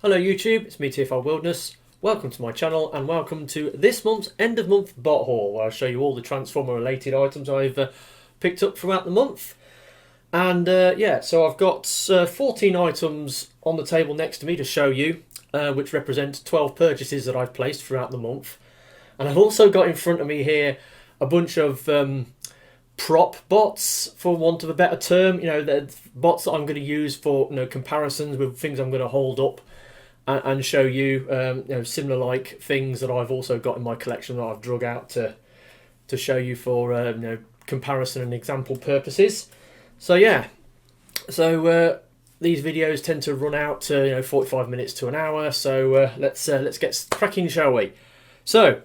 Hello YouTube, it's me TFR Wilderness. Welcome to my channel and welcome to this month's end of month bot haul where I'll show you all the Transformer related items I've picked up throughout the month. And yeah, so I've got 14 items on the table next to me to show you, which represent 12 purchases that I've placed throughout the month. And I've also got in front of me here a bunch of prop bots, for want of a better term. You know, the bots that I'm going to use for comparisons with things I'm going to hold up and show you, similar like things that I've also got in my collection that I've drug out to show you for comparison and example purposes. So yeah, so these videos tend to run out to 45 minutes to an hour. So let's get cracking, shall we? So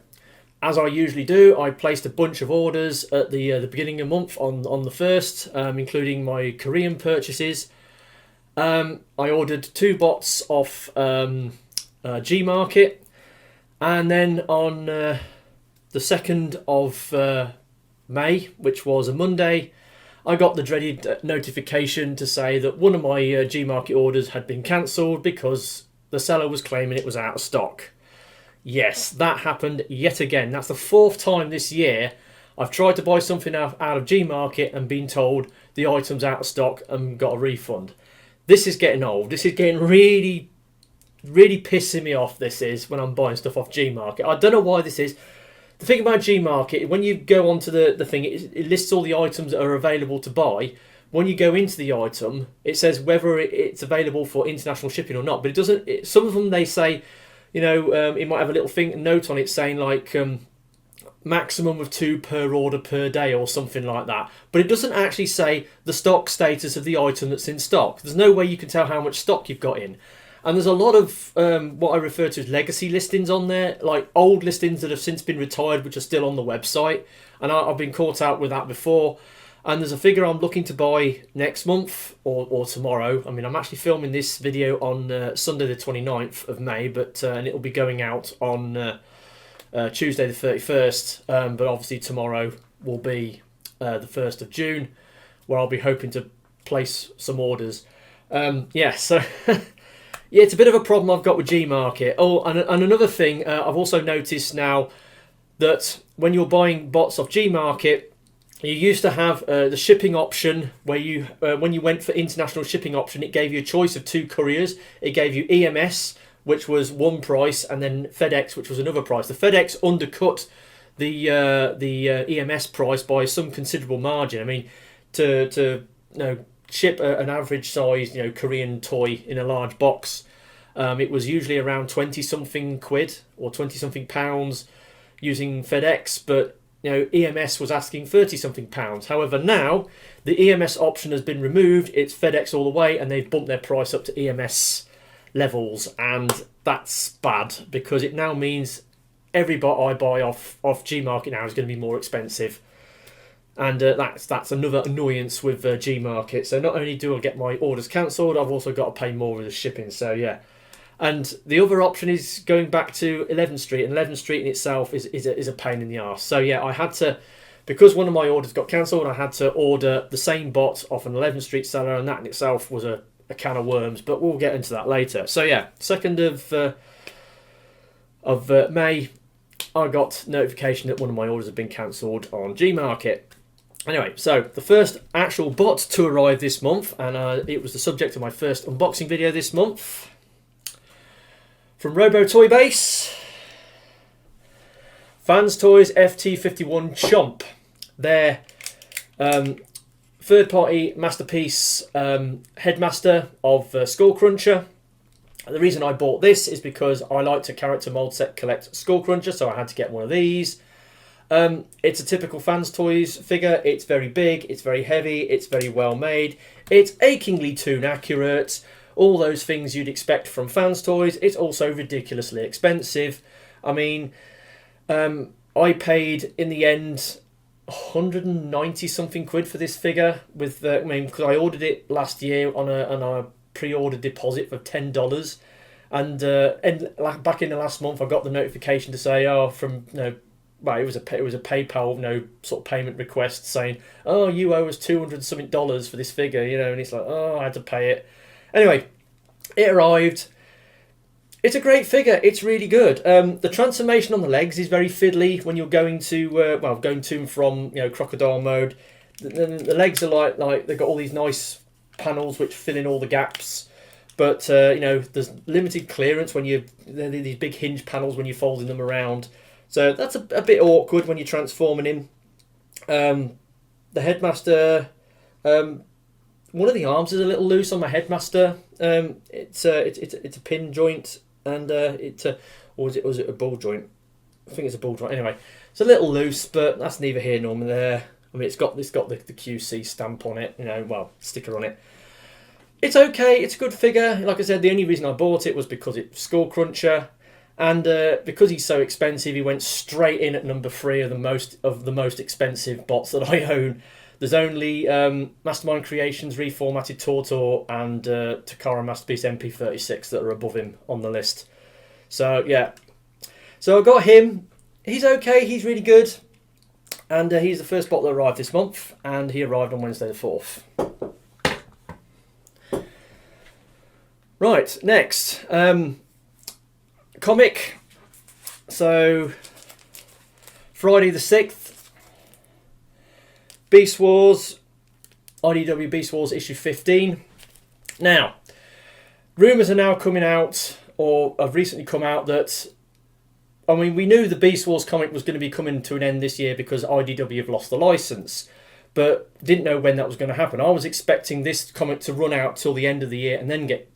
as I usually do, I placed a bunch of orders at the beginning of the month on the 1st, including my Korean purchases. I ordered 2 bots off Gmarket, and then on the 2nd of May, which was a Monday, I got the dreaded notification to say that one of my Gmarket orders had been cancelled because the seller was claiming it was out of stock. Yes, that happened yet again. That's the 4th time this year I've tried to buy something out of Gmarket and been told the item's out of stock and got a refund. This is getting old. This is getting really, really pissing me off, this is, when I'm buying stuff off Gmarket. I don't know why this is. The thing about Gmarket, when you go onto the thing, it lists all the items that are available to buy. When you go into the item, it says whether it's available for international shipping or not. But it doesn't. Some of them, they say, it might have a little note on it saying like maximum of 2 per order per day or something like that. But it doesn't actually say the stock status of the item that's in stock. There's no way you can tell how much stock you've got in. And there's a lot of what I refer to as legacy listings on there, like old listings that have since been retired, which are still on the website. And I've been caught out with that before. And there's a figure I'm looking to buy next month or tomorrow. I mean, I'm actually filming this video on Sunday the 29th of May, but and it'll be going out on Tuesday the 31st. But obviously tomorrow will be the 1st of June, where I'll be hoping to place some orders. Yeah, so yeah, it's a bit of a problem I've got with Gmarket. Oh, and another thing, I've also noticed now that when you're buying bots off Gmarket, you used to have the shipping option where you, when you went for international shipping option, it gave you a choice of 2 couriers. It gave you EMS, which was one price, and then FedEx, which was another price. The FedEx undercut the EMS price by some considerable margin. I mean, to ship an average size Korean toy in a large box, it was usually around 20-something quid or 20-something pounds using FedEx, but EMS was asking 30-something pounds. However, now the EMS option has been removed. It's FedEx all the way, and they've bumped their price up to EMS levels, and that's bad because it now means every bot I buy off Gmarket now is going to be more expensive, and that's another annoyance with Gmarket. So not only do I get my orders cancelled, I've also got to pay more with the shipping. So yeah. And the other option is going back to 11th Street, and 11th Street in itself is a pain in the arse. So yeah, I had to, because one of my orders got cancelled, I had to order the same bot off an 11th Street seller, and that in itself was a can of worms, but we'll get into that later. So yeah, 2nd of May, I got notification that one of my orders had been cancelled on Gmarket. Anyway, so the first actual bot to arrive this month, and it was the subject of my first unboxing video this month, from Robo Toy Base, Fans Toys FT51 Chomp. Their third-party masterpiece headmaster of Skull Cruncher. The reason I bought this is because I like to character mold set collect Skull Cruncher, so I had to get one of these. It's a typical Fans Toys figure. It's very big, it's very heavy, it's very well made, it's achingly toon accurate. All those things you'd expect from Fans Toys. It's also ridiculously expensive. I mean, I paid in the end 190-something quid for this figure. With because I ordered it last year on a pre-order deposit for $10, and back in the last month I got the notification to say, from well, it was a PayPal sort of payment request saying, oh, you owe us $200-something for this figure, and it's like, oh, I had to pay it. Anyway, it arrived. It's a great figure. It's really good. The transformation on the legs is very fiddly when you're going to going to and from crocodile mode. The legs are like they've got all these nice panels which fill in all the gaps, but there's limited clearance when they're these big hinge panels when you're folding them around. So that's a bit awkward when you're transforming him. The headmaster, one of the arms is a little loose on my headmaster. It's a pin joint, and or was it a ball joint? I think it's a ball joint. Anyway, it's a little loose, but that's neither here nor there. I mean, it's got the QC stamp on it, sticker on it. It's okay. It's a good figure. Like I said, the only reason I bought it was because it's Skull Cruncher, and because he's so expensive, he went straight in at number 3 of the most expensive bots that I own. There's only Mastermind Creations Reformatted Tortor and Takara Masterpiece MP36 that are above him on the list. So yeah, so I got him. He's okay. He's really good. And he's the first bot that arrived this month, and he arrived on Wednesday the 4th. Right, next. Comic. So, Friday the 6th. Beast Wars. IDW Beast Wars issue 15. Now, rumours are now coming out, or have recently come out, that I mean, we knew the Beast Wars comic was going to be coming to an end this year because IDW have lost the license, but didn't know when that was going to happen. I was expecting this comic to run out till the end of the year and then get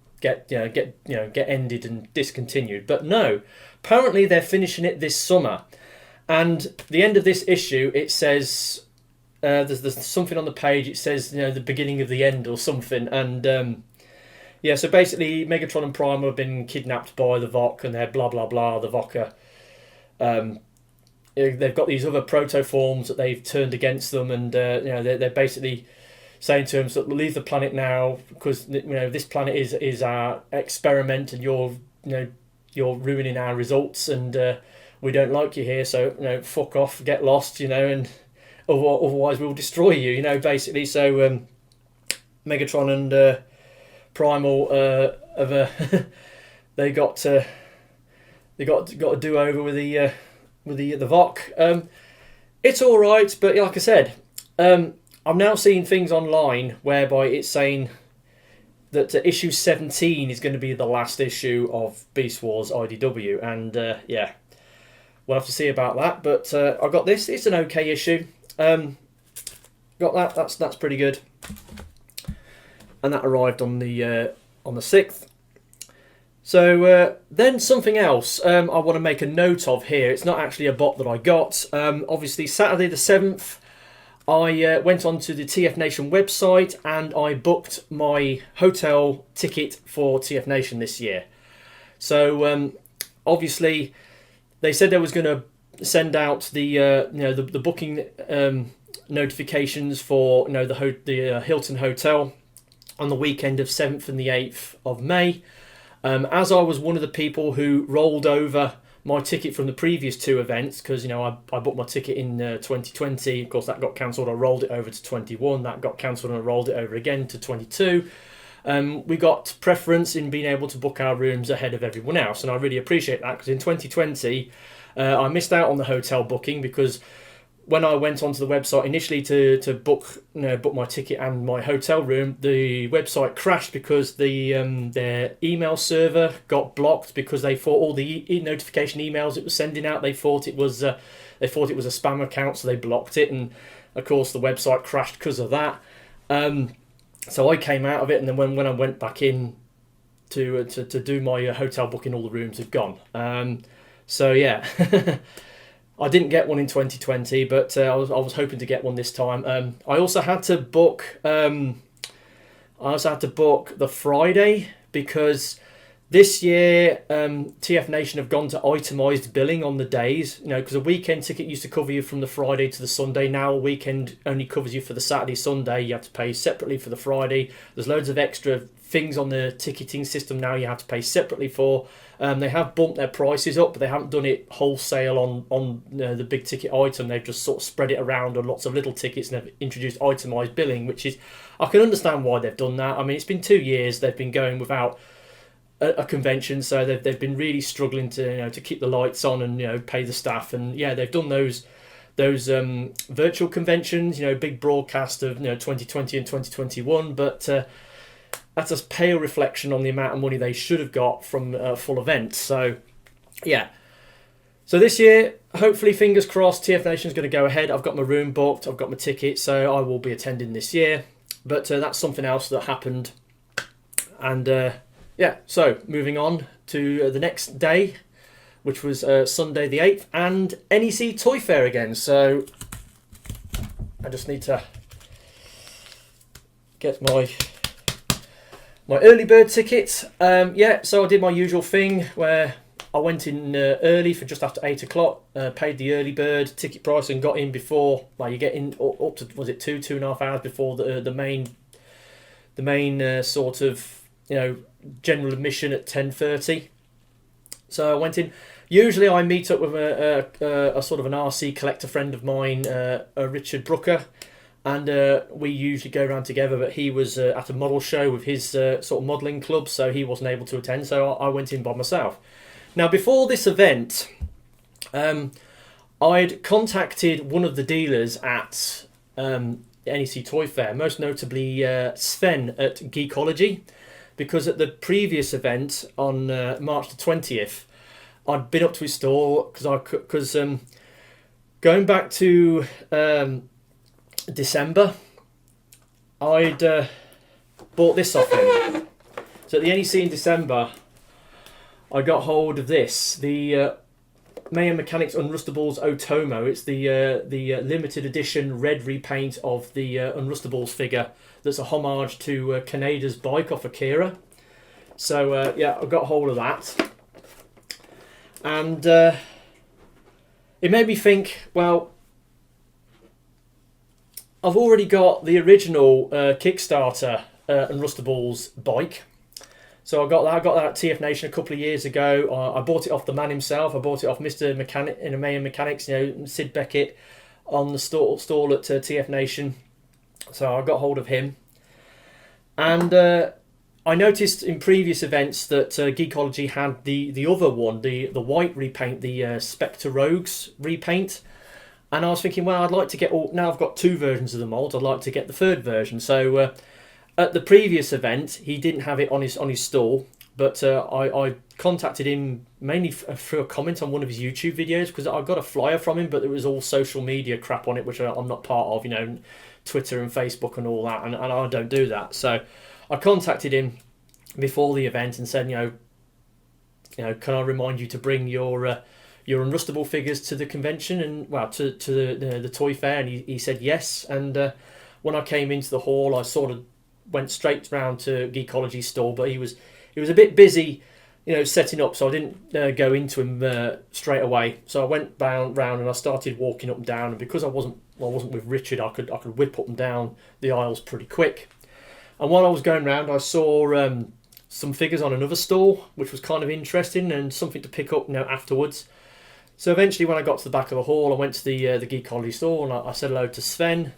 ended and discontinued. But no, apparently they're finishing it this summer. And the end of this issue, it says there's something on the page. It says the beginning of the end or something. And so basically Megatron and Primal have been kidnapped by the Vok, and they're blah blah blah. The Vok they've got these other protoforms that they've turned against them, and they're basically saying to them, so leave the planet now, because this planet is our experiment, and you're ruining our results, and we don't like you here, so fuck off, get lost, and otherwise we'll destroy you, basically. So Megatron and Primal they got a do over with the Vok. It's all right, but like I said, I'm now seeing things online whereby it's saying that issue 17 is going to be the last issue of Beast Wars IDW, and we'll have to see about that. But I got this. It's an okay issue. Got that. That's pretty good. And that arrived on the 6th. So then something else I want to make a note of here. It's not actually a bot that I got. Obviously, Saturday the 7th, I went onto the TF Nation website and I booked my hotel ticket for TF Nation this year. So obviously, they said they was going to send out the booking notifications for the Hilton Hotel on the weekend of 7th and the 8th of May. As I was one of the people who rolled over my ticket from the previous 2 events, because I booked my ticket in 2020, of course that got cancelled, I rolled it over to 21, that got cancelled and I rolled it over again to 22. We got preference in being able to book our rooms ahead of everyone else, and I really appreciate that, because in 2020 I missed out on the hotel booking, because when I went onto the website initially to book my ticket and my hotel room, the website crashed because their email server got blocked, because they thought all the notification emails it was sending out, they thought it was a spam account, so they blocked it, and of course the website crashed because of that. So I came out of it, and then when I went back in to do my hotel booking, all the rooms had gone. So yeah. I didn't get one in 2020, but I was hoping to get one this time. I also had to book the Friday, because this year TF Nation have gone to itemised billing on the days. Because a weekend ticket used to cover you from the Friday to the Sunday. Now a weekend only covers you for the Saturday, Sunday. You have to pay separately for the Friday. There's loads of extra things on the ticketing system now you have to pay separately for. They have bumped their prices up, but they haven't done it wholesale on the big ticket item. They've just sort of spread it around on lots of little tickets, and they've introduced itemised billing, which is, I can understand why they've done that. I mean, it's been 2 years they've been going without a convention, so they've been really struggling to to keep the lights on and pay the staff, and yeah, they've done those virtual conventions, big broadcast of 2020 and 2021, but that's a pale reflection on the amount of money they should have got from a full event. So yeah, so this year, hopefully, fingers crossed, TF Nation's going to go ahead. I've got my room booked, I've got my ticket, so I will be attending this year. But that's something else that happened. And yeah, so moving on to the next day, which was Sunday the 8th, and NEC Toy Fair again. So I just need to get my early bird ticket. Yeah, so I did my usual thing where I went in early for just after 8 o'clock, paid the early bird ticket price and got in before, well, you get in up to, was it 2.5 hours before the main sort of, general admission at 10:30. So I went in. Usually I meet up with a sort of an RC collector friend of mine, Richard Brooker, and we usually go around together, but he was at a model show with his sort of modelling club, so he wasn't able to attend, so I went in by myself. Now, before this event, I'd contacted one of the dealers at NEC Toy Fair, most notably Sven at Geekology, because at the previous event on March the 20th, I'd been up to his store because going back to December, I'd bought this off him. So at the NEC in December, I got hold of this, the Mayhem Mechanics Unrustables Otomo. It's the limited edition red repaint of the Unrustables figure that's a homage to Kaneda's bike off Akira. So yeah, I got hold of that. And it made me think, well, I've already got the original Kickstarter Unrustables bike. So I got that at TF Nation a couple of years ago. I bought it off the man himself. I bought it off Mr. Mechanic in Mayhem Mechanics, Sid Beckett, on the stall at TF Nation. So I got hold of him. And I noticed in previous events that Geekology had the other one, the white repaint, the Spector Rouges repaint. And I was thinking, well, I'd like to get now I've got two versions of the mould, I'd like to get the third version. So at the previous event, he didn't have it on his stall, but I contacted him mainly through a comment on one of his YouTube videos, because I got a flyer from him, but there was all social media crap on it, which I'm not part of, Twitter and Facebook and all that, and I don't do that. So I contacted him before the event and said, can I remind you to bring your Unrustable figures to the convention and to the toy fair? And he said yes. And when I came into the hall, I sort of went straight round to Geekology's store, but he was a bit busy, setting up, so I didn't go into him straight away. So I went round and I started walking up and down, and because I wasn't with Richard, I could whip up and down the aisles pretty quick. And while I was going round, I saw some figures on another stall, which was kind of interesting and something to pick up afterwards. So eventually, when I got to the back of the hall, I went to the Geekology store and I said hello to Sven.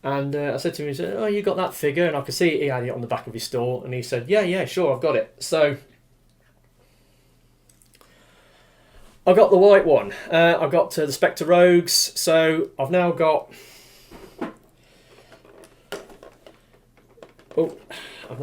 And I said to him, he said, "Oh, you got that figure?" And I could see he had it on the back of his store. And he said, yeah, sure, I've got it. So I got the white one. I got the Spector Rouges. So I've now got... I've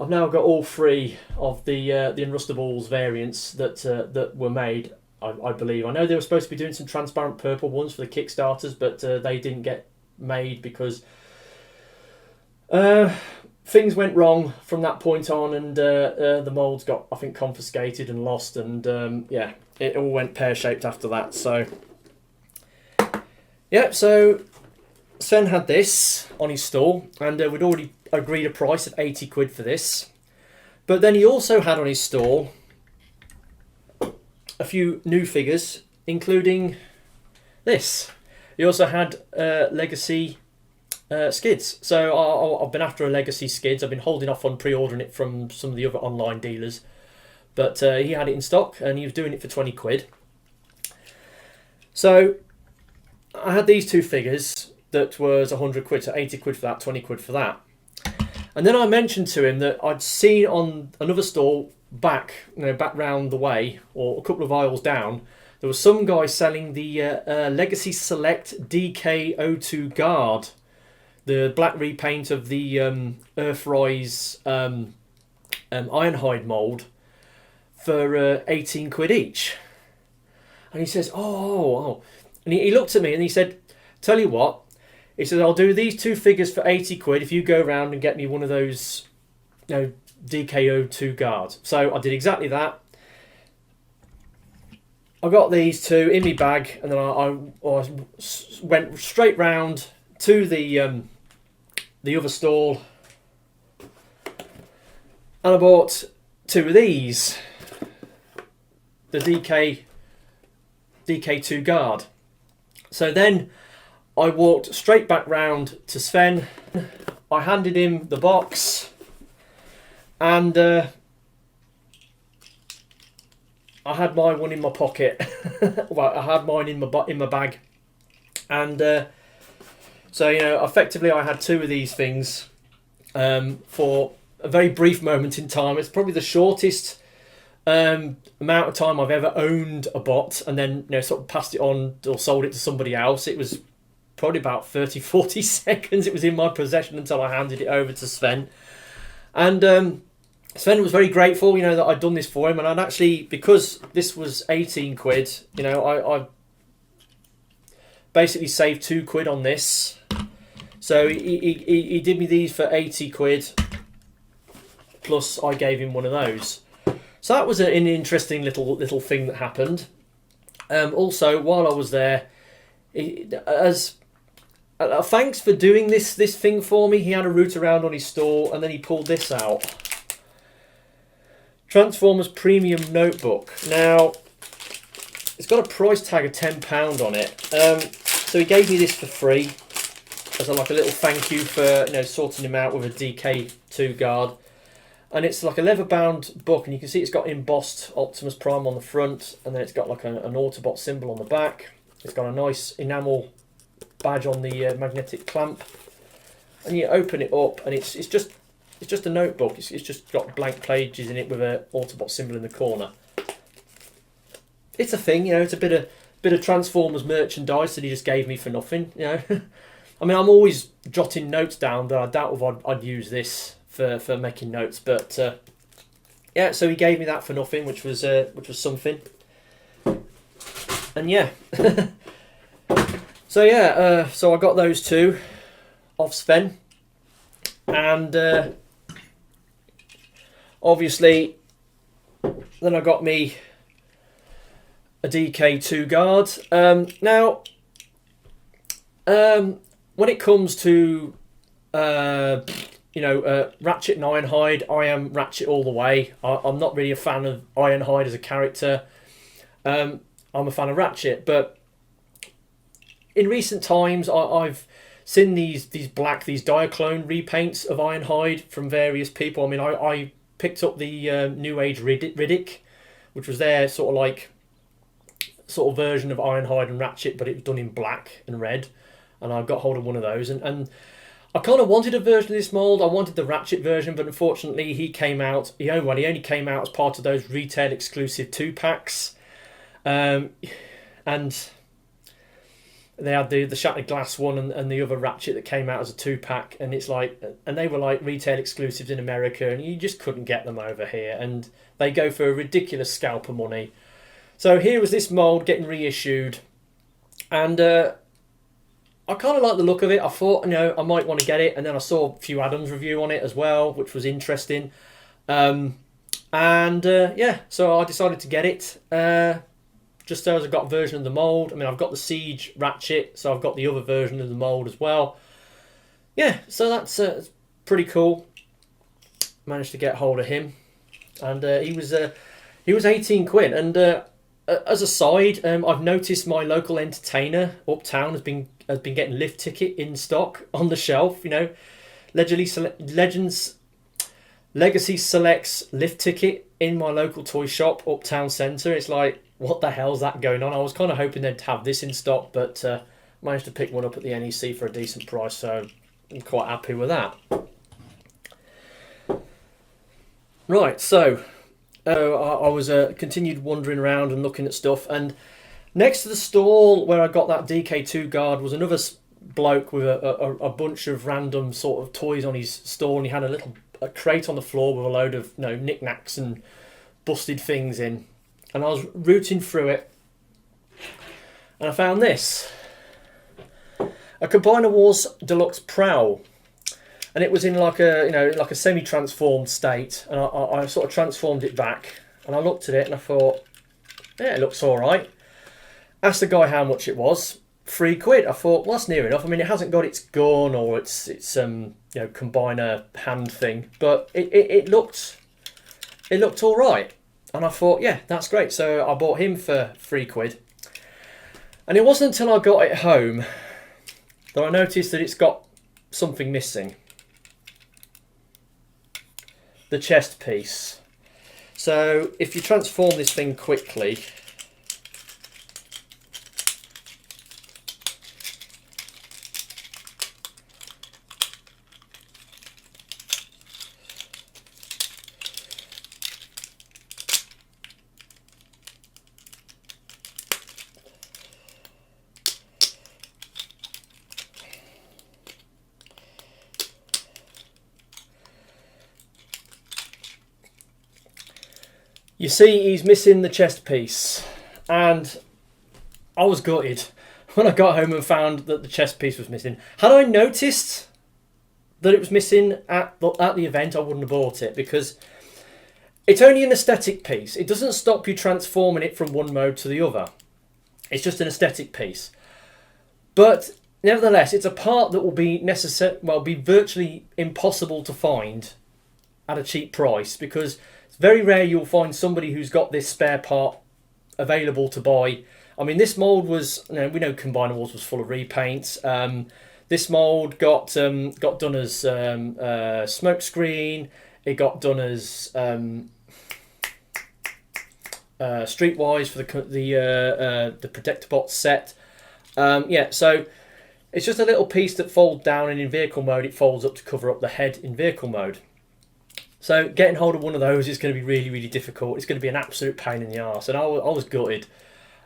now got all three of the Unrustables variants that were made. I believe. I know they were supposed to be doing some transparent purple ones for the Kickstarters, but they didn't get made because things went wrong from that point on, and the moulds got, I think, confiscated and lost, and yeah, it all went pear-shaped after that. So yeah, so Sven had this on his stall, and we'd already agreed a price of 80 quid for this. But then he also had on his stall a few new figures, including this. He also had Legacy Skids. So I've been after a Legacy Skids. I've been holding off on pre-ordering it from some of the other online dealers. But he had it in stock and he was doing it for 20 quid. So I had these two figures that was 100 quid, so 80 quid for that, 20 quid for that. And then I mentioned to him that I'd seen on another stall back round the way, or a couple of aisles down, there was some guy selling the Legacy Select DK02 Guard, the black repaint of the Earthrise Ironhide mould, for 18 quid each. And he says, oh. And he looked at me and he said, tell you what, he said, I'll do these two figures for 80 quid if you go around and get me one of those, DK02 guards. So I did exactly that. I got these two in my bag, and then I went straight round to the other stall, and I bought two of these, the DK2 guard. So then I walked straight back round to Sven. I handed him the box, and I had my one in my pocket. Well, I had mine in my bag, and so effectively I had two of these things for a very brief moment in time. It's probably the shortest amount of time I've ever owned a bot and then sort of passed it on or sold it to somebody else. It was probably about 30-40 seconds it was in my possession until I handed it over to Sven. And Sven was very grateful, that I'd done this for him, and I'd actually, because this was 18 quid, I basically saved 2 quid on this. So he did me these for 80 quid, plus I gave him one of those. So that was an interesting little thing that happened. Also, while I was there, as thanks for doing this thing for me, he had a route around on his stall, and then he pulled this out. Transformers Premium Notebook. Now, it's got a price tag of £10 on it. So he gave me this for free as a little thank you for sorting him out with a DK2 guard. And it's like a leather-bound book, and you can see it's got embossed Optimus Prime on the front, and then it's got like an Autobot symbol on the back. It's got a nice enamel badge on the magnetic clamp, and you open it up, and it's just a notebook. It's just got blank pages in it with an Autobot symbol in the corner. It's a thing, it's a bit of Transformers merchandise that he just gave me for nothing. I mean, I'm always jotting notes down, though I doubt if I'd use this for making notes. But yeah, so he gave me that for nothing, which was something. And yeah, so yeah, so I got those two off Sven, and obviously then I got me a DK2 guard. Now, when it comes to Ratchet and Ironhide, I am Ratchet all the way. I'm not really a fan of Ironhide as a character. I'm a fan of Ratchet, but in recent times I've seen these Diaclone repaints of Ironhide from various people. I mean, I picked up the New Age Riddick, which was their sort of version of Ironhide and Ratchet, but it was done in black and red, and I got hold of one of those, and I kind of wanted a version of this mould. I wanted the Ratchet version, but unfortunately he only came out as part of those retail exclusive 2-packs, and they had the Shattered Glass one and the other Ratchet that came out as a 2-pack, and they were like retail exclusives in America, and you just couldn't get them over here, and they go for a ridiculous scalp of money. So here was this mould getting reissued, and I kind of like the look of it. I thought, I might want to get it, and then I saw a few Adams review on it as well, which was interesting. Yeah, so I decided to get it. Just as I got a version of the mould. I mean, I've got the Siege Ratchet, so I've got the other version of the mould as well. Yeah, so that's pretty cool. Managed to get hold of him, and he was 18 quid. And as a side, I've noticed my local entertainer uptown has been getting lift ticket in stock on the shelf. Legacy Selects lift ticket in my local toy shop, Uptown Centre. It's like, what the hell's that going on? I was kind of hoping they'd have this in stock, but managed to pick one up at the NEC for a decent price, so I'm quite happy with that. Right, so I was continued wandering around and looking at stuff, and next to the stall where I got that DK2 guard was another bloke with a bunch of random sort of toys on his stall, and he had a crate on the floor with a load of knickknacks and busted things in. And I was rooting through it, and I found this. A Combiner Wars Deluxe Prowl. And it was in like a semi-transformed state, and I sort of transformed it back, and I looked at it and I thought, yeah, it looks all right. Asked the guy how much it was. £3. I thought, well, that's near enough. I mean, it hasn't got its gun or its combiner hand thing, but it looked all right, and I thought, yeah, that's great. So I bought him for £3, and it wasn't until I got it home that I noticed that it's got something missing. The chest piece. So if you transform this thing quickly, you see he's missing the chest piece, and I was gutted when I got home and found that the chest piece was missing. Had I noticed that it was missing at the event, I wouldn't have bought it, because it's only an aesthetic piece. It doesn't stop you transforming it from one mode to the other. It's just an aesthetic piece. But nevertheless, it's a part that will be be virtually impossible to find at a cheap price, because it's very rare you'll find somebody who's got this spare part available to buy. I mean, this mould was, we know Combiner Wars was full of repaints. This mould got done as smoke screen. It got done as Streetwise for the Protectobot set. So it's just a little piece that folds down, and in vehicle mode it folds up to cover up the head in vehicle mode. So getting hold of one of those is going to be really, really difficult. It's going to be an absolute pain in the arse, and I was gutted.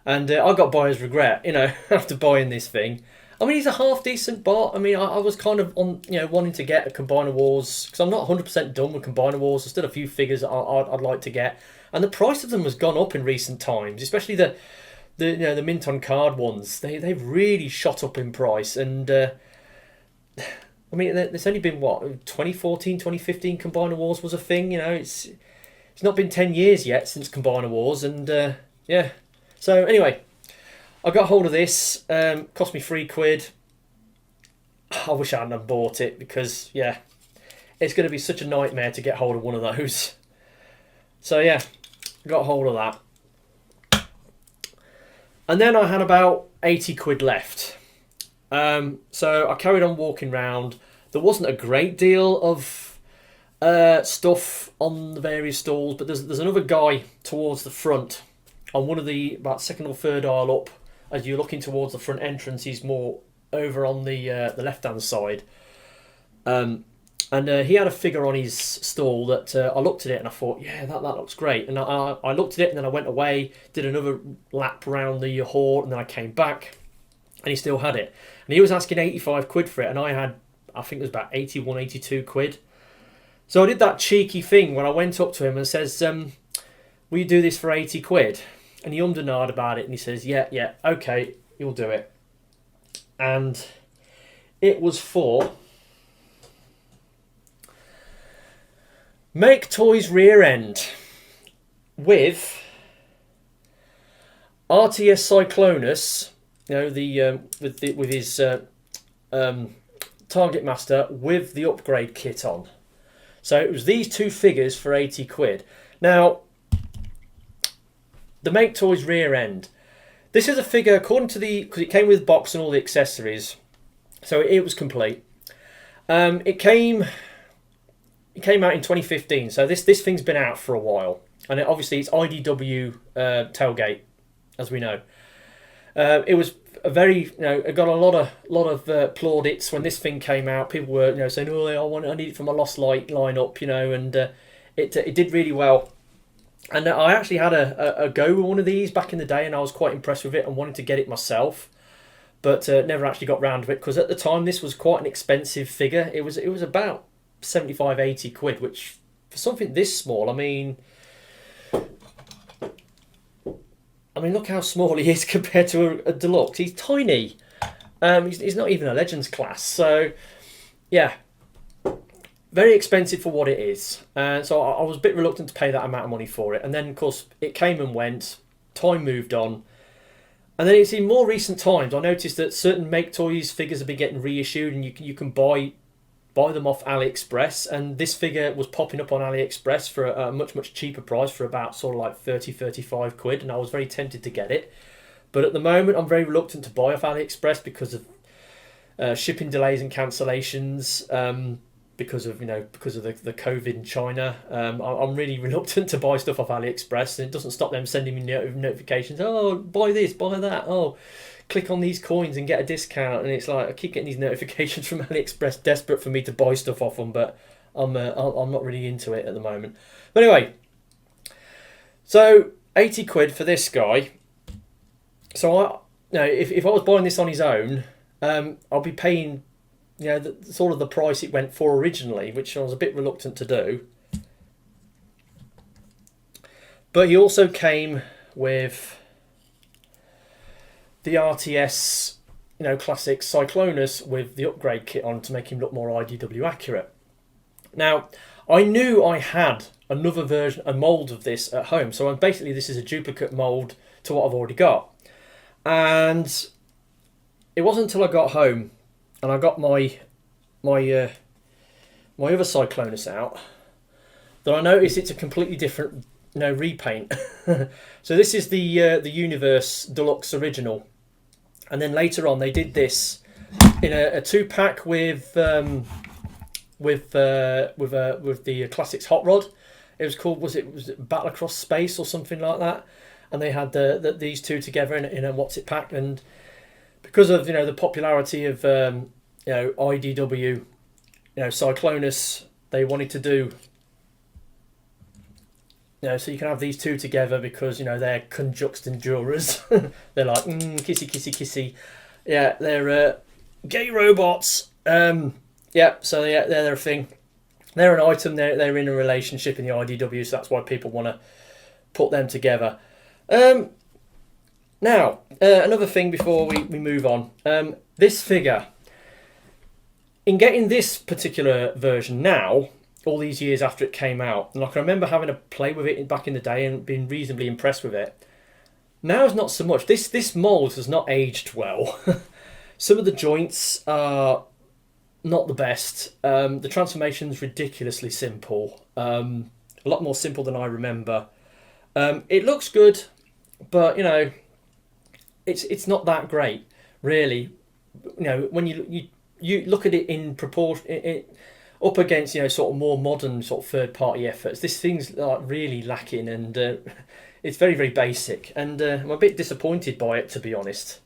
And I got buyer's regret, after buying this thing. I mean, he's a half decent bot. I mean, I was kind of on, wanting to get a Combiner Wars, because I'm not 100% done with Combiner Wars. There's still a few figures I'd like to get, and the price of them has gone up in recent times, especially the mint on card ones. They've really shot up in price, and I mean, there's only been, 2014, 2015 Combiner Wars was a thing, It's not been 10 years yet since Combiner Wars, and yeah. So anyway, I got hold of this, cost me £3. I wish I hadn't have bought it, because, yeah, it's going to be such a nightmare to get hold of one of those. So yeah, got hold of that. And then I had about £80 left. So I carried on walking round. There wasn't a great deal of stuff on the various stalls, but there's another guy towards the front on one of the about second or third aisle up. As you're looking towards the front entrance, he's more over on the left hand side. And he had a figure on his stall that I looked at it and I thought, yeah, that looks great. And I looked at it, and then I went away, did another lap around the hall, and then I came back, and he still had it. And he was asking £85 for it, and I had, I think it was about 81, £82. So I did that cheeky thing when I went up to him and says, will you do this for £80? And he ummed and ahed about it, and he says, yeah, okay, you'll do it. And it was for Make Toys rear end with RTS Cyclonus, with his Target Master with the upgrade kit on. So it was these two figures for £80. Now, the Make Toys rear end. This is a figure according to because it came with box and all the accessories, so it was complete. It came out in 2015, so this thing's been out for a while, and obviously it's IDW tailgate, as we know. It was a very, it got a lot of plaudits when this thing came out. People were, saying, "Oh, I need it for my Lost Light lineup," and it did really well. And I actually had a go with one of these back in the day, and I was quite impressed with it and wanted to get it myself, but never actually got round to it, because at the time this was quite an expensive figure. It was about 75, 80 quid, which for something this small, I mean, look how small he is compared to a Deluxe. He's tiny. He's not even a Legends class. So, yeah, very expensive for what it is. So I was a bit reluctant to pay that amount of money for it. And then, of course, it came and went. Time moved on. And then it's in more recent times, I noticed that certain Make Toys figures have been getting reissued, and you can buy them off AliExpress. And this figure was popping up on AliExpress for a much cheaper price, for about sort of like 30, 35 quid. And I was very tempted to get it. But at the moment, I'm very reluctant to buy off AliExpress because of shipping delays and cancellations, because of the COVID in China. I'm really reluctant to buy stuff off AliExpress, and it doesn't stop them sending me notifications. Oh, buy this, buy that. Oh, click on these coins and get a discount. And it's like I keep getting these notifications from AliExpress, desperate for me to buy stuff off them, but I'm not really into it at the moment. But anyway, so 80 quid for this guy. So if I was buying this on his own, I'll be paying, sort of the price it went for originally, which I was a bit reluctant to do. But he also came with the RTS, classic Cyclonus with the upgrade kit on to make him look more IDW accurate. Now, I knew I had another version, a mould of this at home. So basically this is a duplicate mould to what I've already got. And it wasn't until I got home and I got my other Cyclonus out that I noticed it's a completely different repaint. So this is the Universe Deluxe original, and then later on they did this in a 2-pack with the Classics Hot Rod. It was called, was it Battle Across Space or something like that? And they had these two together in a what's it pack, and because of the popularity of IDW, Cyclonus, they wanted to do so you can have these two together because they're conjuxtendurers. They're like kissy kissy kissy. Yeah, they're gay robots. So they're a thing. They're an item. They're in a relationship in the IDW, so that's why people want to put them together. Now, another thing before we move on. This figure, in getting this particular version now, all these years after it came out, and I can remember having a play with it back in the day and being reasonably impressed with it. Now it's not so much. This mould has not aged well. Some of the joints are not the best. The transformation's ridiculously simple. A lot more simple than I remember. It looks good, but it's not that great, really. When you look at it in proportion, up against sort of more modern sort of third-party efforts, this thing's like really lacking, and it's very, very basic. And I'm a bit disappointed by it, to be honest.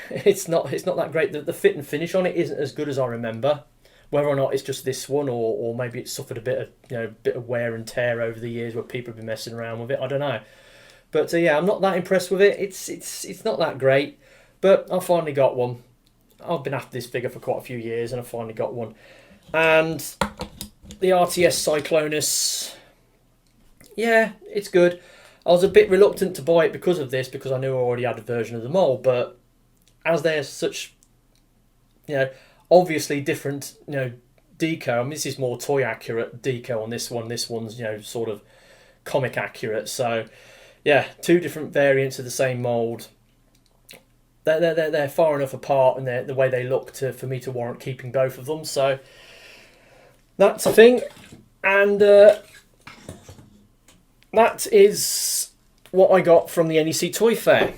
It's not that great. The fit and finish on it isn't as good as I remember. Whether or not it's just this one, or maybe it's suffered a bit of wear and tear over the years where people have been messing around with it. I don't know. But yeah, I'm not that impressed with it. It's not that great. But I finally got one. I've been after this figure for quite a few years, and I finally got one. And the RTS Cyclonus, yeah, it's good. I was a bit reluctant to buy it because of this, because I knew I already had a version of the mold. But as there's such, obviously different, deco. I mean, this is more toy accurate deco on this one. This one's, sort of comic accurate. So, yeah, two different variants of the same mold. They're far enough apart, and the way they look for me to warrant keeping both of them. So that's a thing, and that is what I got from the NEC Toy Fair.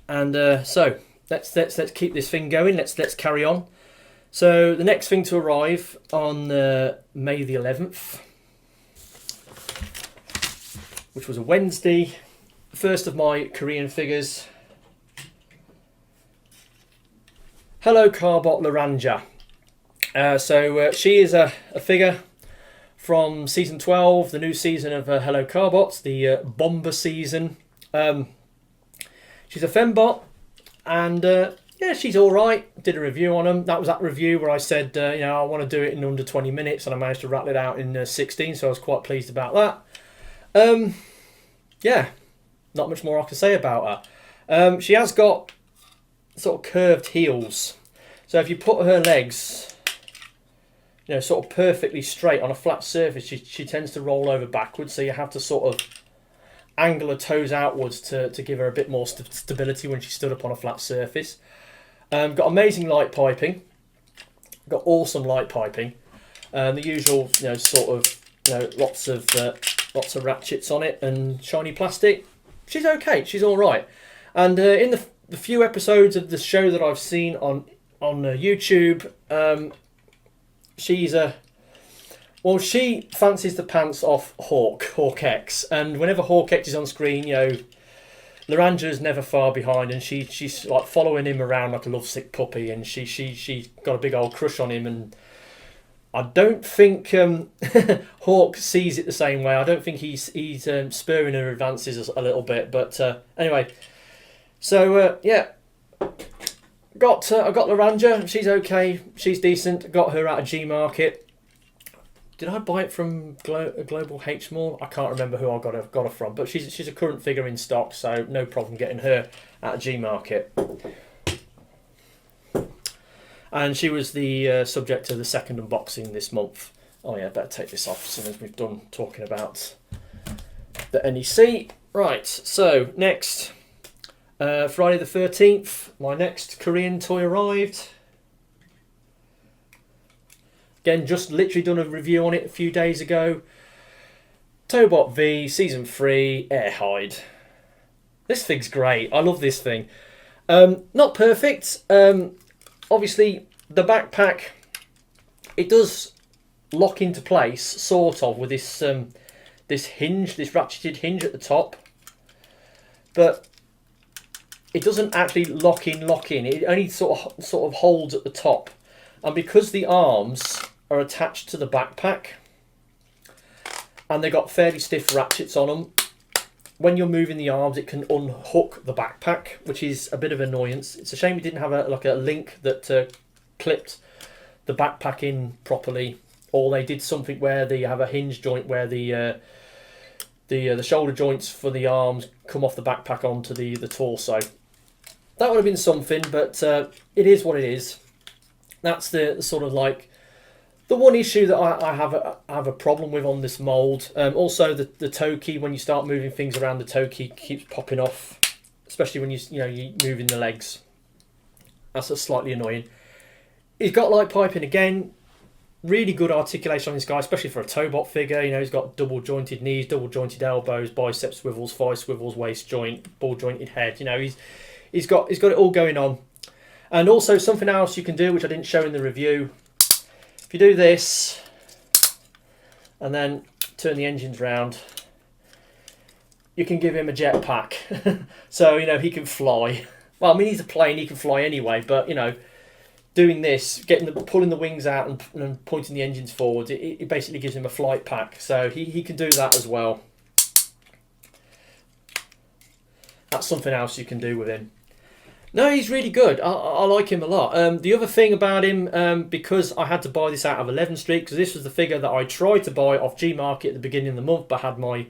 And so let's keep this thing going. Let's carry on. So the next thing to arrive on May the 11th, which was a Wednesday, first of my Korean figures. Hello, Carbot Laranja. So she is a figure from season 12, the new season of Hello Carbot, the Bomber season. She's a fembot, and yeah, she's all right. Did a review on them. That was that review where I said, you know, I want to do it in under 20 minutes, and I managed to rattle it out in 16, so I was quite pleased about that. Yeah, not much more I can say about her. She has got sort of curved heels, so if you put her legs, you know, sort of perfectly straight on a flat surface, she tends to roll over backwards, so you have to sort of angle her toes outwards to give her a bit more stability when she stood up on a flat surface. Got amazing light piping, got awesome light piping, the usual, you know, sort of, you know, lots of ratchets on it and shiny plastic. She's okay, she's all right. And in the few episodes of the show that I've seen on YouTube, she's well, she fancies the pants off Hawk X, and whenever Hawk X is on screen, you know, Laranja is never far behind, and she's like following him around like a lovesick puppy, and she got a big old crush on him, and I don't think Hawk sees it the same way. I don't think he's spurring her advances a little bit, but anyway, so yeah, I got Laranja. She's okay. She's decent. Got her out of Gmarket. Did I buy it from Global H Mall? I can't remember who I got her from, but she's a current figure in stock, so no problem getting her out of Gmarket. And she was the subject of the second unboxing this month. Oh yeah, better take this off as soon as we've done talking about the NEC. Right, so next, Friday the 13th, my next Korean toy arrived. Again, just literally done a review on it a few days ago. Tobot V Season 3 Air Hyde. This thing's great. I love this thing. Not perfect. Obviously, the backpack, it does lock into place, sort of, with this this hinge, this ratcheted hinge at the top. But it doesn't actually lock in. It only sort of holds at the top. And because the arms are attached to the backpack and they've got fairly stiff ratchets on them, when you're moving the arms it can unhook the backpack, which is a bit of an annoyance. It's a shame we didn't have a link that clipped the backpack in properly, or they did something where they have a hinge joint where the shoulder joints for the arms come off the backpack onto the torso. That would have been something, but it is what it is. That's the sort of like the one issue that I have a problem with on this mould. Also, the toe key, when you start moving things around, the toe key keeps popping off, especially when you're moving the legs. That's slightly annoying. He's got light piping again. Really good articulation on this guy, especially for a Tobot figure. You know, he's got double jointed knees, double jointed elbows, bicep swivels, thigh swivels, waist joint, ball jointed head. You know, he's got it all going on. And also something else you can do, which I didn't show in the review. If you do this, and then turn the engines round, you can give him a jetpack. So, you know, he can fly. Well, I mean, he's a plane, he can fly anyway, but, you know, doing this, pulling the wings out and pointing the engines forward, it basically gives him a flight pack. So he can do that as well. That's something else you can do with him. No, he's really good. I like him a lot. The other thing about him, because I had to buy this out of 11th Street, because this was the figure that I tried to buy off Gmarket at the beginning of the month, but had my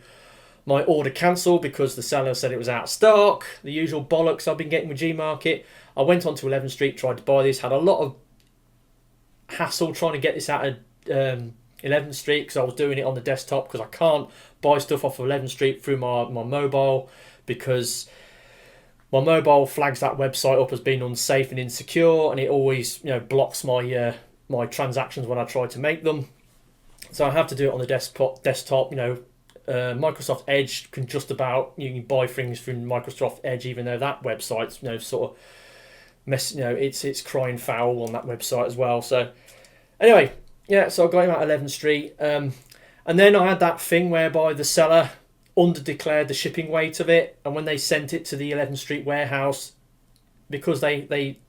order cancelled because the seller said it was out of stock. The usual bollocks I've been getting with Gmarket. I went on to 11th Street, tried to buy this, had a lot of hassle trying to get this out of 11th Street because I was doing it on the desktop, because I can't buy stuff off of 11th Street through my mobile, because my mobile flags that website up as being unsafe and insecure, and it always, you know, blocks my my transactions when I try to make them. So I have to do it on the desktop. You know, Microsoft Edge can just about, you can buy things through Microsoft Edge, even though that website's, you know, sort of it's crying foul on that website as well. So anyway, yeah, so I got him at 11th Street, and then I had that thing whereby the seller under-declared the shipping weight of it, and when they sent it to the 11th Street warehouse, because they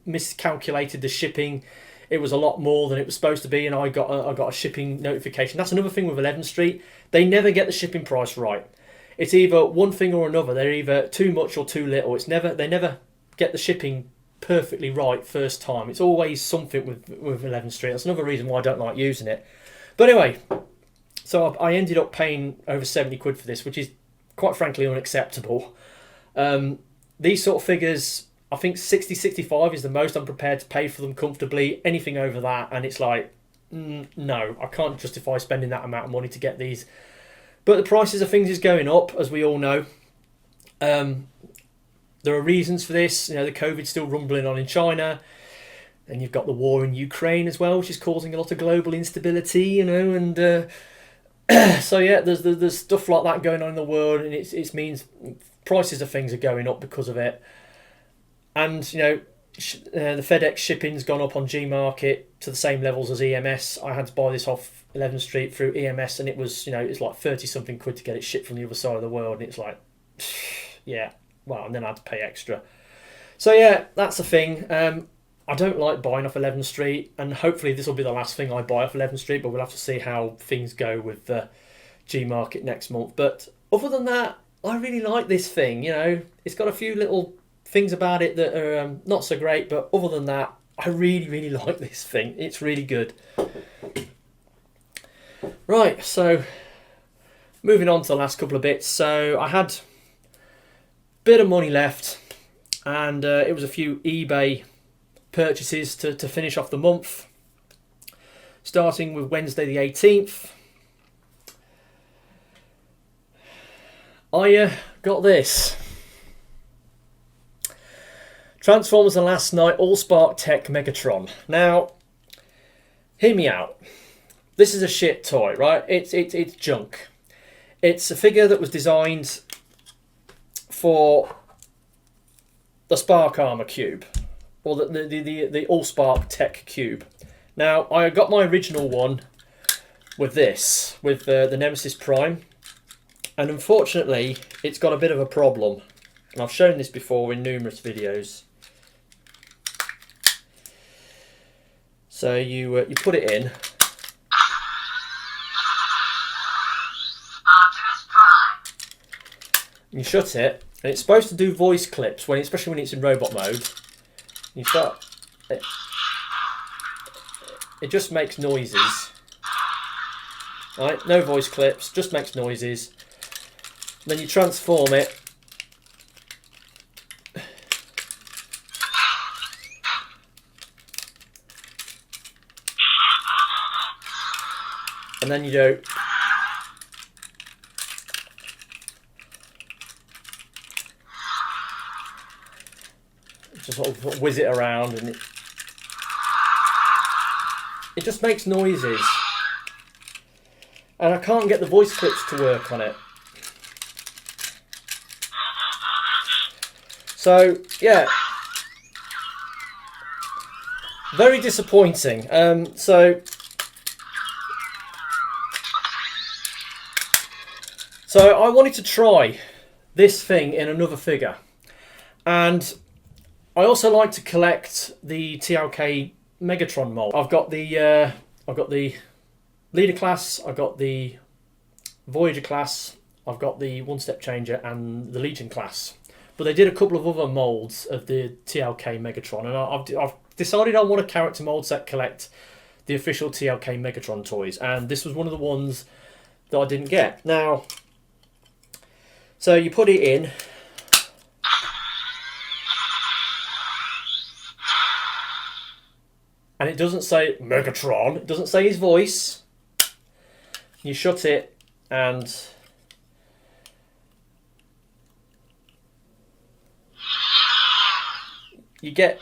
miscalculated the shipping, it was a lot more than it was supposed to be, and I got a shipping notification. That's another thing with 11th Street. They never get the shipping price right. It's either one thing or another. They're either too much or too little. They never get the shipping perfectly right first time. It's always something with 11th Street. That's another reason why I don't like using it. But anyway, so I ended up paying over 70 quid for this, which is quite frankly unacceptable. These sort of figures, I think 60, 65 is the most I'm prepared to pay for them comfortably. Anything over that, and it's like, no, I can't justify spending that amount of money to get these. But the prices of things is going up, as we all know. There are reasons for this. You know, the COVID's still rumbling on in China. And you've got the war in Ukraine as well, which is causing a lot of global instability, you know. And so, yeah, there's stuff like that going on in the world. And it means prices of things are going up because of it. And, you know, the FedEx shipping's gone up on Gmarket to the same levels as EMS. I had to buy this off 11th Street through EMS, and it was, you know, it's like 30 something quid to get it shipped from the other side of the world, and it's like, yeah, well, and then I had to pay extra. So yeah, that's the thing. I don't like buying off 11th Street, and hopefully this will be the last thing I buy off 11th Street, but we'll have to see how things go with the Gmarket next month. But other than that, I really like this thing. You know, it's got a few little things about it that are not so great, but other than that, I really like this thing. It's really good. Right, so moving on to the last couple of bits. So I had a bit of money left, and it was a few eBay purchases to finish off the month. Starting with Wednesday the 18th. I got this. Transformers The Last Night All-Spark Tech Megatron. Now, hear me out. This is a shit toy, right? It's junk. It's a figure that was designed for the Spark Armor Cube, or the All-Spark Tech Cube. Now, I got my original one with this, with the Nemesis Prime, and unfortunately, it's got a bit of a problem. And I've shown this before in numerous videos. So you put it in. You shut it, and it's supposed to do voice clips, especially when it's in robot mode. You start. It just makes noises. Right, no voice clips, just makes noises. Then you transform it. And then you do. Just sort of whiz it around, and it just makes noises. And I can't get the voice clips to work on it. So, yeah. Very disappointing. So I wanted to try this thing in another figure. And I also like to collect the TLK Megatron mold. I've got the Leader class, I've got the Voyager class, I've got the One Step Changer and the Legion class. But they did a couple of other molds of the TLK Megatron, and I've decided I want a character mold set collect the official TLK Megatron toys, and this was one of the ones that I didn't get. Now, so you put it in. And it doesn't say Megatron, it doesn't say his voice. You shut it and you get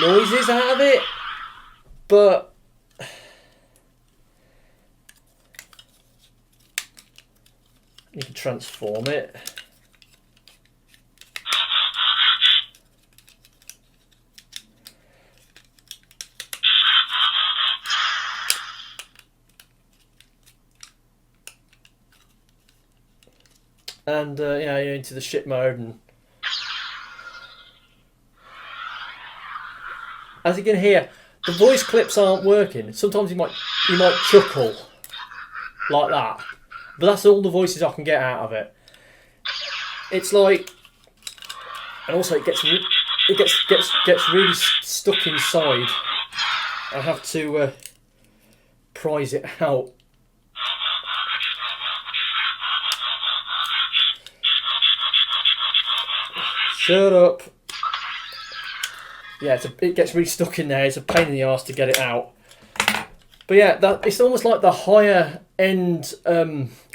noises out of it, but you can transform it. And yeah, you're into the ship mode, and as you can hear, the voice clips aren't working. Sometimes you might chuckle like that, but that's all the voices I can get out of it. It's like, and also it gets really stuck inside. I have to prise it out. Shut up. Yeah, it gets really stuck in there. It's a pain in the arse to get it out. But yeah, it's almost like the higher end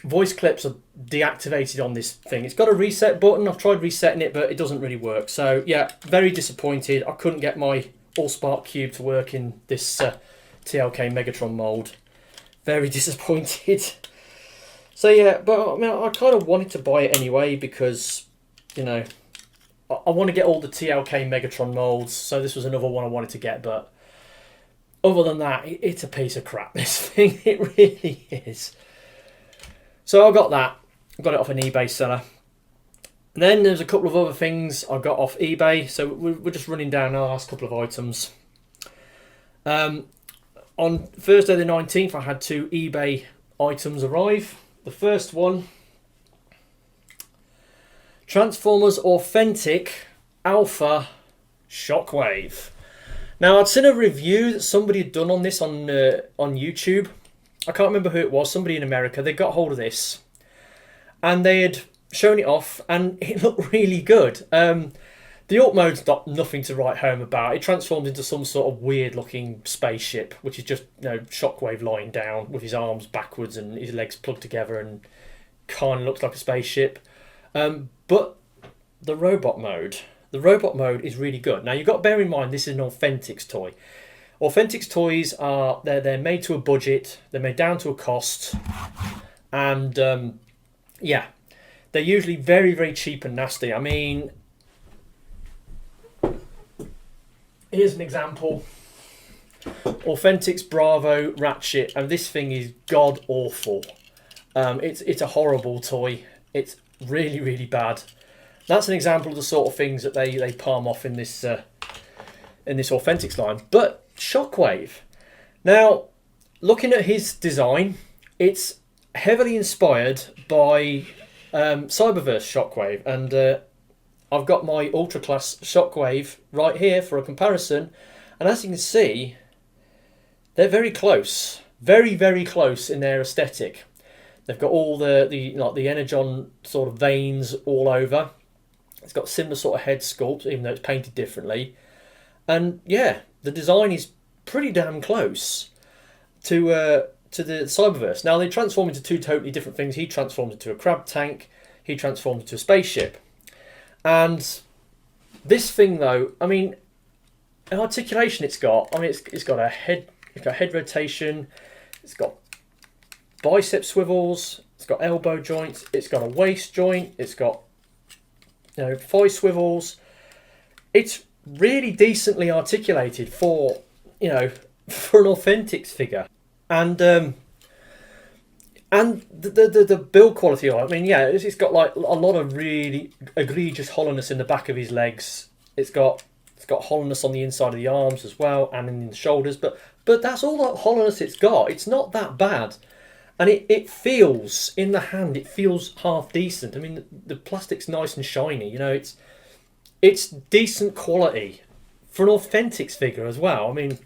voice clips are deactivated on this thing. It's got a reset button. I've tried resetting it, but it doesn't really work. So yeah, very disappointed. I couldn't get my Allspark Cube to work in this TLK Megatron mould. Very disappointed. So yeah, but I mean, I kind of wanted to buy it anyway because, you know, I want to get all the TLK Megatron moulds, so this was another one I wanted to get, but other than that, it's a piece of crap, this thing. It really is. So I got that. I got it off an eBay seller. And then there's a couple of other things I got off eBay, so we're just running down our last couple of items. On Thursday the 19th, I had 2 eBay items arrive. The first one, Transformers Authentic Alpha Shockwave. Now, I'd seen a review that somebody had done on this on YouTube. I can't remember who it was, somebody in America. They got hold of this and they had shown it off and it looked really good. The Alt mode's got nothing to write home about. It transforms into some sort of weird looking spaceship, which is just, you know, Shockwave lying down with his arms backwards and his legs plugged together and kind of looks like a spaceship. But the robot mode is really good. Now, you've got to bear in mind this is an Authentics toy. Authentics toys are they're made to a budget, they're made down to a cost, and yeah, they're usually very, very cheap and nasty. I mean, here's an example. Authentics Bravo Ratchet, and this thing is god awful. It's a horrible toy. It's really, really bad. That's an example of the sort of things that they palm off in this Authentics line. But Shockwave, now looking at his design, it's heavily inspired by Cyberverse Shockwave, and I've got my Ultra Class Shockwave right here for a comparison, and as you can see, they're very close, very, very close in their aesthetic. They've got all the Energon sort of veins all over. It's got similar sort of head sculpt, even though it's painted differently. And yeah, the design is pretty damn close to the Cyberverse. Now, they transform into 2 totally different things. He transforms into a crab tank. He transforms into a spaceship. And this thing, though, I mean, an articulation it's got. I mean, it's got head rotation. It's got bicep swivels, it's got elbow joints, it's got a waist joint, it's got, you know, thigh swivels. It's really decently articulated for, you know, for an Authentics figure. And the build quality of it, I mean, yeah, it's got like a lot of really egregious hollowness in the back of his legs. It's got hollowness on the inside of the arms as well, and in the shoulders, but that's all that hollowness it's got. It's not that bad. And it feels, in the hand, it feels half decent. I mean, the plastic's nice and shiny. You know, it's decent quality for an Authentics figure as well. I mean,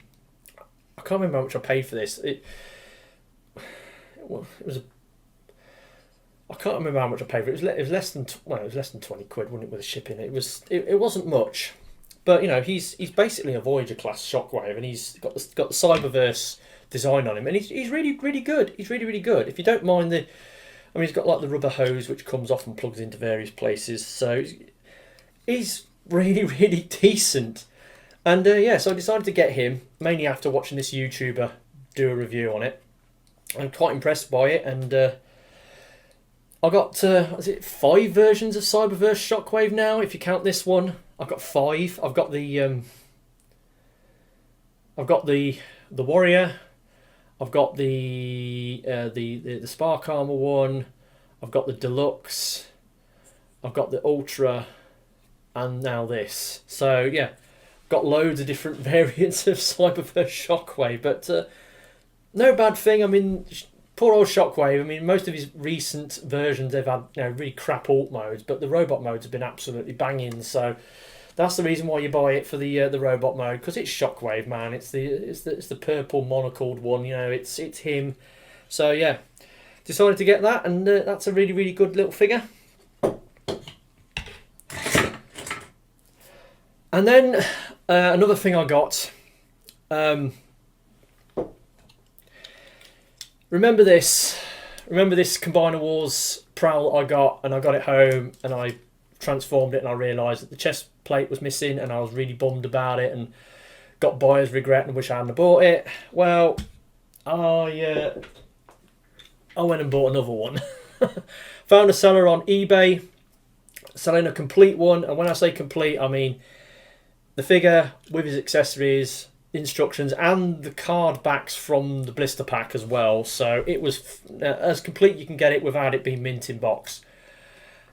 I can't remember how much I paid for this. I can't remember how much I paid for it. It was less than 20 quid, wasn't it, with the shipping? It wasn't much, but you know, he's basically a Voyager class Shockwave, and he's got the Cyberverse design on him, and he's really, really good. He's really, really good. If you don't mind I mean, he's got like the rubber hose which comes off and plugs into various places, so he's really, really decent. And yeah, so I decided to get him mainly after watching this YouTuber do a review on it. I'm quite impressed by it, and I got 5 versions of Cyberverse Shockwave now, if you count this one. I've got 5. I've got the Warrior. I've got the Spark Armor one. I've got the Deluxe. I've got the Ultra, and now this. So yeah, got loads of different variants of Cyberburst Shockwave, but no bad thing. I mean, poor old Shockwave. I mean, most of his recent versions they've had really crap alt modes, but the robot modes have been absolutely banging. So that's the reason why you buy it for the robot mode, because it's Shockwave, man. It's the purple monocled one. It's him. So yeah, decided to get that, and that's a really, really good little figure. And then another thing I got. Remember this Combiner Wars Prowl I got it home, and I transformed it, and I realised that the chest plate was missing, and I was really bummed about it, and got buyer's regret and wish I hadn't bought it. Well, I went and bought another one. Found a seller on eBay selling a complete one, and when I say complete, I mean the figure with his accessories, instructions, and the card backs from the blister pack as well. So it was as complete you can get it without it being mint in box.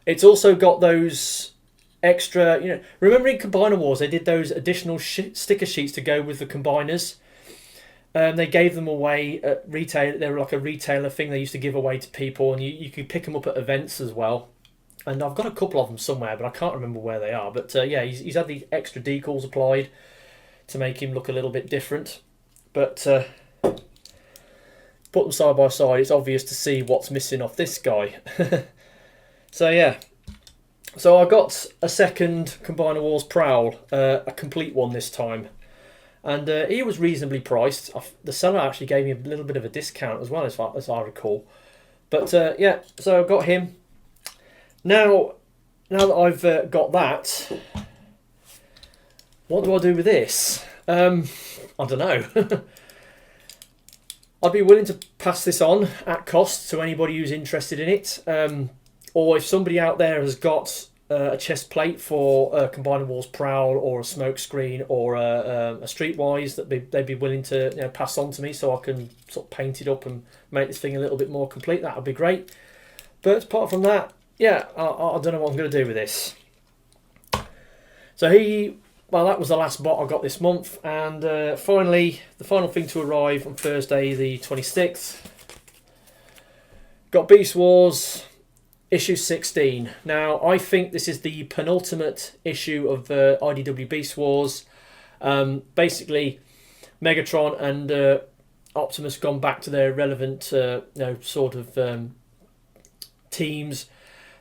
It's also got those extra, remember in Combiner Wars they did those additional sticker sheets to go with the combiners. They gave them away at retail. They were like a retailer thing they used to give away to people, and you could pick them up at events as well. And I've got a couple of them somewhere, but I can't remember where they are. But yeah, he's had these extra decals applied to make him look a little bit different. But put them side by side, it's obvious to see what's missing off this guy. So yeah, so I got a second Combiner Wars Prowl, a complete one this time. And he was reasonably priced. The seller actually gave me a little bit of a discount as well, as I recall. But yeah, so I got him. Now that I've got that, what do I do with this? I don't know. I'd be willing to pass this on at cost to anybody who's interested in it. Or if somebody out there has got a chest plate for a Combiner Wars Prowl, or a smoke screen, or a Streetwise that they'd be willing to pass on to me, so I can sort of paint it up and make this thing a little bit more complete, that would be great. But apart from that, yeah, I don't know what I'm going to do with this. So that was the last bot I got this month, and finally, the final thing to arrive on Thursday the 26th. Got Beast Wars issue 16. Now, I think this is the penultimate issue of IDW Beast Wars. Basically, Megatron and Optimus gone back to their relevant sort of teams.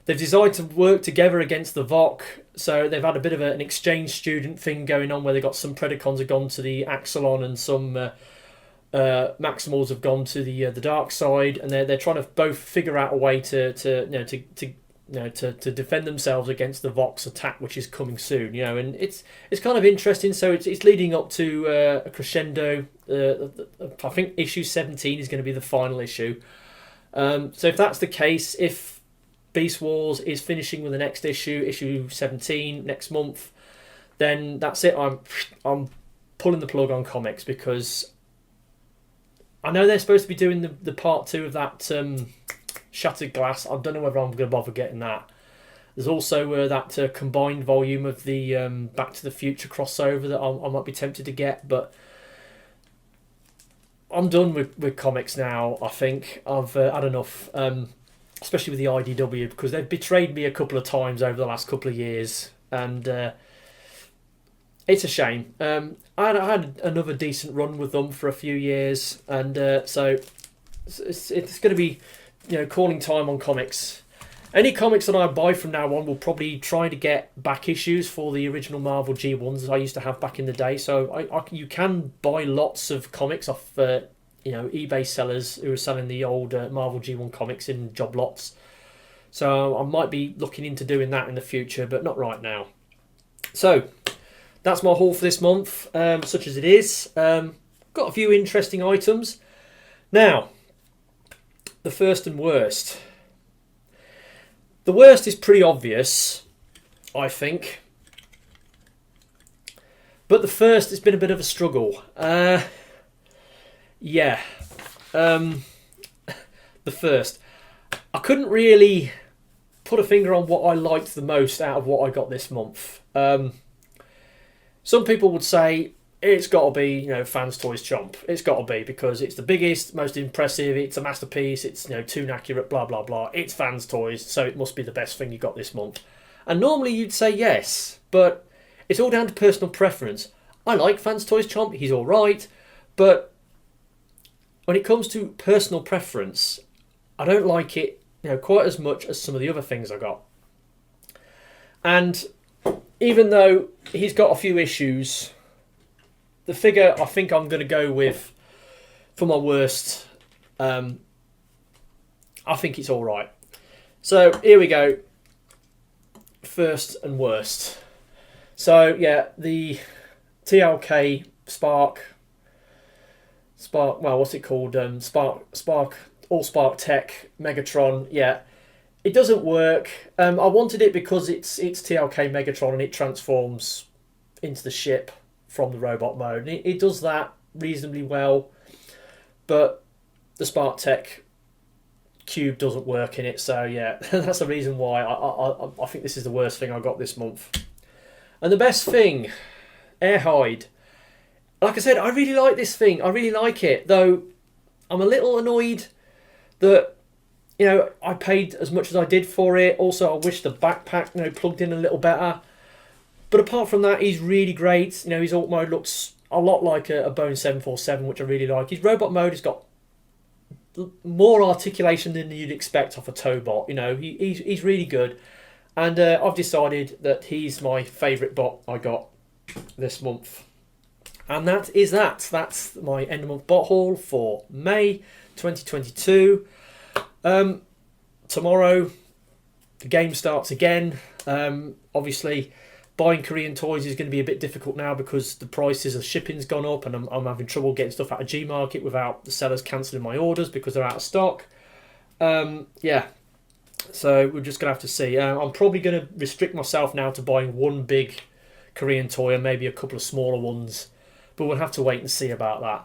They've decided to work together against the VOC, so they've had a bit of an exchange student thing going on where they got some Predacons have gone to the Axelon and some Maximals have gone to the dark side, and they're trying to both figure out a way to defend themselves against the VOC's attack, which is coming soon. And it's kind of interesting. So it's leading up to a crescendo. I think issue 17 is going to be the final issue. So if that's the case, if Beast Wars is finishing with the next issue 17 next month, then that's it. I'm pulling the plug on comics, because I know they're supposed to be doing the part 2 of that Shattered Glass. I don't know whether I'm going to bother getting that. There's also that combined volume of the Back to the Future crossover that I might be tempted to get, but I'm done with comics now. I think I've had enough. Especially with the IDW, because they've betrayed me a couple of times over the last couple of years, and it's a shame. I had another decent run with them for a few years, and so it's going to be calling time on comics. Any comics that I buy from now on will probably try to get back issues for the original Marvel G1s that I used to have back in the day. So you can buy lots of comics off eBay sellers who are selling the old Marvel G1 comics in job lots. So I might be looking into doing that in the future, but not right now. So that's my haul for this month, such as it is. Got a few interesting items. Now, the first and worst. The worst is pretty obvious, I think. But the first has been a bit of a struggle. Yeah, the first. I couldn't really put a finger on what I liked the most out of what I got this month. Some people would say it's got to be, you know, Fans Toys Chomp. It's got to be because it's the biggest, most impressive, it's a masterpiece, it's, you know, tune accurate, blah, blah, blah. It's Fans Toys, so it must be the best thing you got this month. And normally you'd say yes, but it's all down to personal preference. I like Fans Toys Chomp, he's alright, but when it comes to personal preference, I don't like it, you know, quite as much as some of the other things I got. And even though he's got a few issues, the figure I think I'm going to go with for my worst, I think it's alright. So here we go. First and worst. So yeah, the TLK Spark, well, what's it called? Spark, All Spark Tech Megatron. Yeah, it doesn't work. I wanted it because it's TLK Megatron and it transforms into the ship from the robot mode. And it does that reasonably well, but the Spark Tech cube doesn't work in it. So yeah, that's the reason why I think this is the worst thing I got this month. And the best thing, Air Hyde. Like I said, I really like this thing. I really like it, though I'm a little annoyed that, you know, I paid as much as I did for it. Also, I wish the backpack, you know, plugged in a little better. But apart from that, he's really great. You know, his alt mode looks a lot like a Bone 747, which I really like. His robot mode has got more articulation than you'd expect off a Tobot. You know, he's really good. And I've decided that he's my favourite bot I got this month. And that is that. That's my end of month bot haul for May 2022. Tomorrow, the game starts again. Obviously, buying Korean toys is going to be a bit difficult now because the prices of shipping's gone up, and I'm having trouble getting stuff out of Gmarket without the sellers cancelling my orders because they're out of stock. Yeah, so we're just going to have to see. I'm probably going to restrict myself now to buying one big Korean toy and maybe a couple of smaller ones, but we'll have to wait and see about that.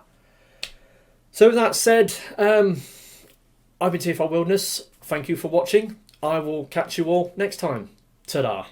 So with that said, I've been TFI Wilderness. Thank you for watching. I will catch you all next time. Ta-da.